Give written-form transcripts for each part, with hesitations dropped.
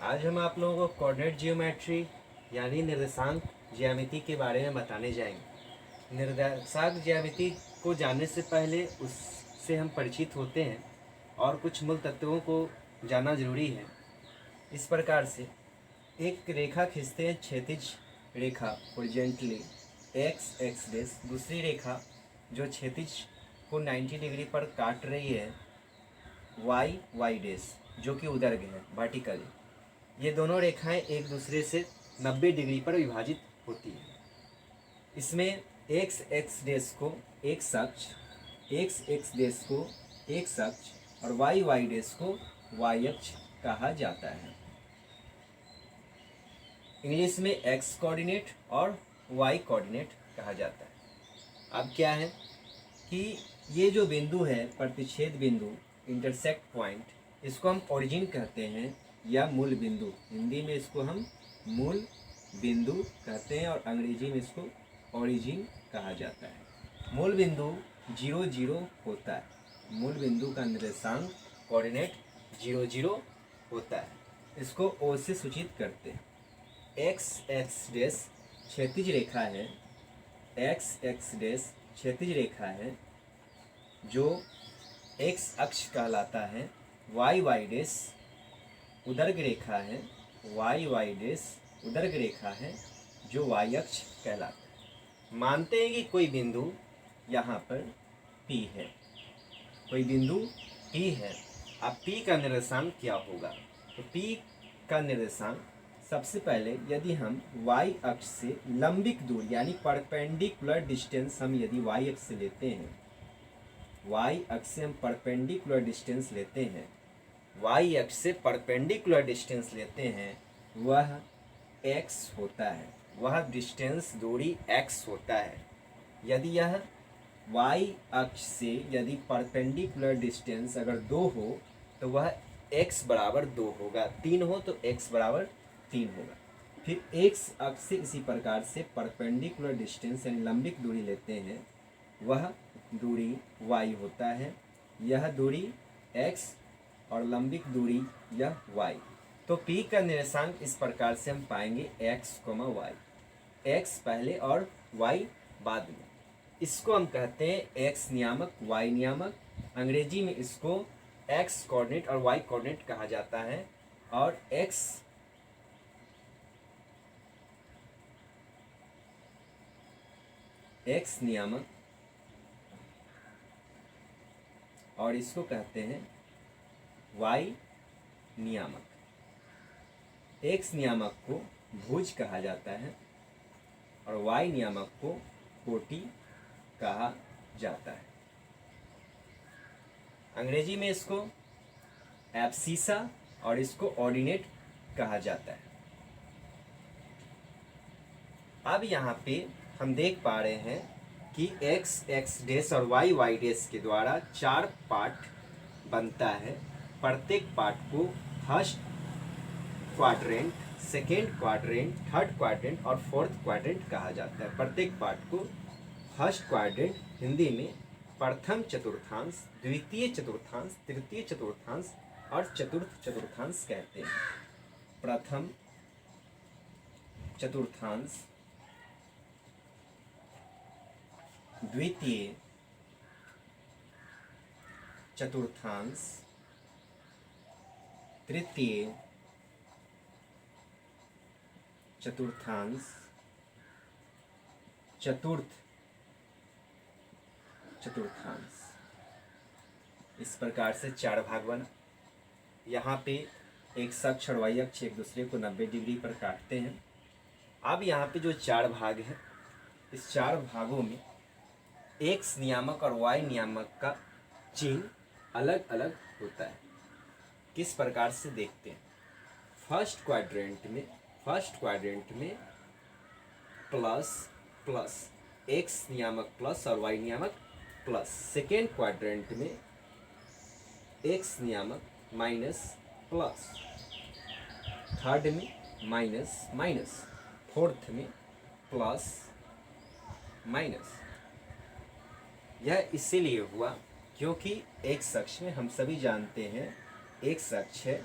आज हम आप लोगों को कोऑर्डिनेट जियोमेट्री यानी निर्देशांक ज्यामिति के बारे में बताने जाएंगे। निर्देशांक ज्यामिति को जानने से पहले उससे हम परिचित होते हैं और कुछ मूल तत्वों को जानना जरूरी है। इस प्रकार से एक रेखा खींचते हैं, क्षैतिज रेखा हॉरिजॉन्टली एक्स एक्स डेस, दूसरी रेखा जो क्षैतिज को 90 डिग्री पर काट रही है वाई वाई डेस, जो कि उदर्घ है वर्टिकली। ये दोनों रेखाएं एक दूसरे से 90 डिग्री पर विभाजित होती है। इसमें एक्स एक्स डेस को एक्स अक्ष, एक्स एक्स डेस को एक्स अक्ष और वाई वाई डेस को वाई अक्ष कहा जाता है। इंग्लिश में एक्स कोऑर्डिनेट और वाई कोऑर्डिनेट कहा जाता है। अब क्या है कि ये जो बिंदु है, प्रतिच्छेद बिंदु, इंटरसेक्ट पॉइंट, इसको हम ओरिजिन कहते हैं या मूल बिंदु। हिंदी में इसको हम मूल बिंदु कहते हैं और अंग्रेजी में इसको ओरिजिन कहा जाता है। मूल बिंदु 0 0 होता है। मूल बिंदु का निर्देशांक कोऑर्डिनेट 0 0 होता है। इसको ओ से सूचित करते हैं। एक्स एक्स डेस क्षैतिज रेखा है, एक्स एक्स डेस क्षैतिज रेखा है जो एक्स अक्ष कहलाता है। वाई वाई डेस उदर्घ रेखा है, वाई वाई डेस उदर्घ रेखा है जो वाई अक्ष कहलाता है। मानते हैं कि कोई बिंदु यहाँ पर P है, कोई बिंदु P है। अब P का निर्देशांक क्या होगा? तो P का निर्देशांक सबसे पहले यदि हम y अक्ष से लंबिक दूरी यानी परपेंडिकुलर डिस्टेंस हम यदि y अक्ष से लेते हैं, y अक्ष से हम परपेंडिकुलर डिस्टेंस लेते हैं, y अक्ष से परपेंडिकुलर डिस्टेंस लेते हैं, वह x होता है। वह डिस्टेंस दूरी x होता है। यदि यह y अक्ष से यदि परपेंडिकुलर डिस्टेंस अगर 2 हो तो वह x बराबर 2 होगा, 3 हो तो x बराबर 3 होगा। फिर x अक्ष से इसी प्रकार से परपेंडिकुलर डिस्टेंस यानी लंबिक दूरी लेते हैं, वह दूरी y होता है। यह दूरी x और लंबिक दूरी यह y। तो P का निर्देशांक इस प्रकार से हम पाएंगे x, y, x पहले और y बाद में। इसको हम कहते हैं x नियामक, y नियामक। अंग्रेजी में इसको x कोऑर्डिनेट और y कोऑर्डिनेट कहा जाता है। और x नियामक और इसको कहते हैं y नियामक। x नियामक को भुज कहा जाता है और y नियामक को कोटि कहा जाता है। अंग्रेजी में इसको एब्सिसा और इसको ऑर्डिनेट कहा जाता है। अब यहाँ पे हम देख पा रहे हैं कि x x डेस और y y डेस के द्वारा 4 पार्ट बनता है। प्रत्येक पार्ट को first quadrant, second quadrant, third quadrant और फोर्थ क्वाड्रेंट कहा जाता है। प्रत्येक पार्ट को फर्स्ट क्वाड्रेंट हिंदी में प्रथम चतुर्थांश, द्वितीय चतुर्थांश, तृतीय चतुर्थांश और चतुर्थ चतुर्थांश कहते हैं। प्रथम चतुर्थांश, द्वितीय चतुर्थांश, तृतीय चतुर्थांश, चतुर्थ चतुर्थांश। इस प्रकार से 4 भाग बना। यहाँ पे एक्स अक्ष और वाई अक्ष एक दूसरे को 90 डिग्री पर काटते हैं। अब यहाँ पे जो 4 भाग हैं, इस 4 भागों में एक्स नियामक और वाई नियामक का चिन्ह अलग अलग होता है। किस प्रकार से देखते हैं? फर्स्ट क्वाड्रेंट में प्लस प्लस, एक्स नियामक प्लस और वाई नियामक प्लस। सेकेंड क्वाड्रेंट में एक्स नियामक माइनस प्लस, थर्ड में माइनस माइनस, फोर्थ में प्लस माइनस। यह इसीलिए हुआ क्योंकि एक्स अक्ष में हम सभी जानते हैं एक्स अक्ष है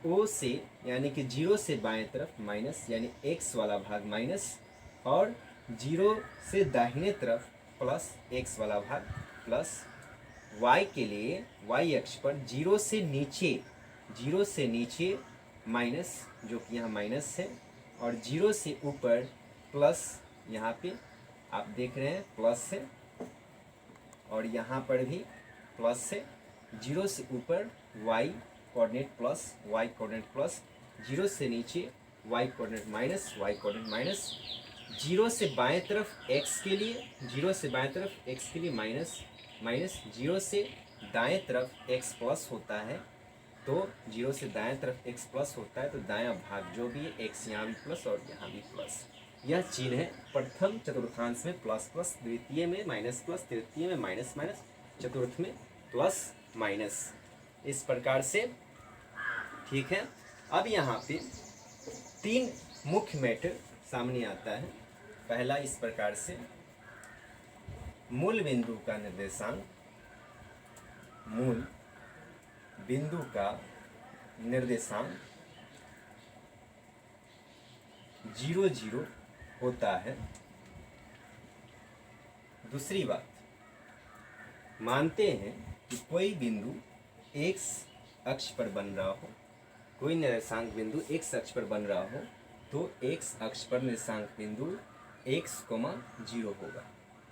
ओ से यानी कि 0 से बाएं तरफ माइनस यानी x वाला भाग माइनस, और 0 से दाहिने तरफ प्लस x वाला भाग प्लस। y के लिए y अक्ष पर 0 से नीचे माइनस, जो कि यहाँ माइनस है, और 0 से ऊपर प्लस, यहाँ पे आप देख रहे हैं प्लस है, और यहाँ पर भी प्लस है। 0 से ऊपर y coordinate plus, y coordinate plus, 0 से नीचे y coordinate minus, y coordinate minus. 0 से बाएं तरफ x के लिए, 0 से बाएं तरफ x के लिए माइनस माइनस, 0 से दाएं तरफ x प्लस होता है, तो 0 से दाएं तरफ x प्लस होता है तो दायां भाग जो भी है x यहाँ भी प्लस और यहाँ भी प्लस। यह चिन्ह है प्रथम चतुर्थांश में प्लस प्लस, द्वितीय में माइनस प्लस, तृतीय में माइनस माइनस, चतुर्थ में प्लस माइनस, इस प्रकार से। ठीक है, अब यहाँ पे 3 मुख्य मैटर सामने आता है। पहला इस प्रकार से, मूल बिंदु का निर्देशांक, मूल बिंदु का निर्देशांक 0 0 होता है। दूसरी बात, मानते हैं कि कोई बिंदु x अक्ष पर बन रहा हो, कोई निर्देशांक बिंदु x अक्ष पर बन रहा हो, तो x अक्ष पर निर्देशांक बिंदु x, 0 होगा,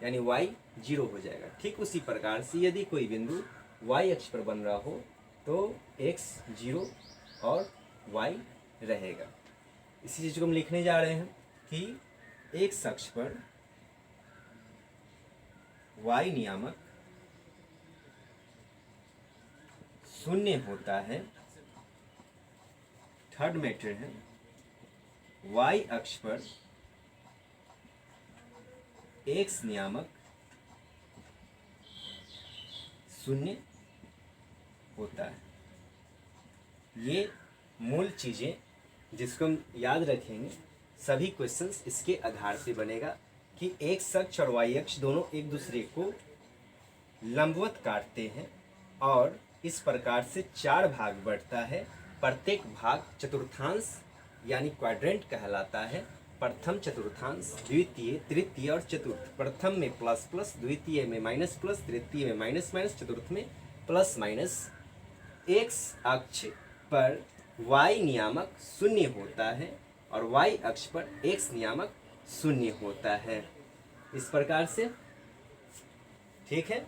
यानी y 0 हो जाएगा। ठीक उसी प्रकार से यदि कोई बिंदु y अक्ष पर बन रहा हो तो x 0 और y रहेगा। इसी चीज़ को हम लिखने जा रहे हैं कि x अक्ष पर y नियामक 0 होता है। थर्ड मैटर है, y अक्ष पर x नियामक 0 होता है। ये मूल चीज़ें जिसको हम याद रखेंगे, सभी क्वेश्चंस इसके आधार पे बनेगा कि x अक्ष और y अक्ष दोनों एक दूसरे को लंबवत काटते हैं और इस प्रकार से 4 भाग बढ़ता है। प्रत्येक भाग चतुर्थांश यानी क्वाड्रेंट कहलाता है। प्रथम चतुर्थांश, द्वितीय, तृतीय और चतुर्थ। प्रथम में प्लस प्लस, द्वितीय में माइनस प्लस, तृतीय में माइनस माइनस, चतुर्थ में प्लस माइनस। x अक्ष पर y नियामक 0 होता है और y अक्ष पर x नियामक 0 होता है, इस प्रकार से। ठीक है।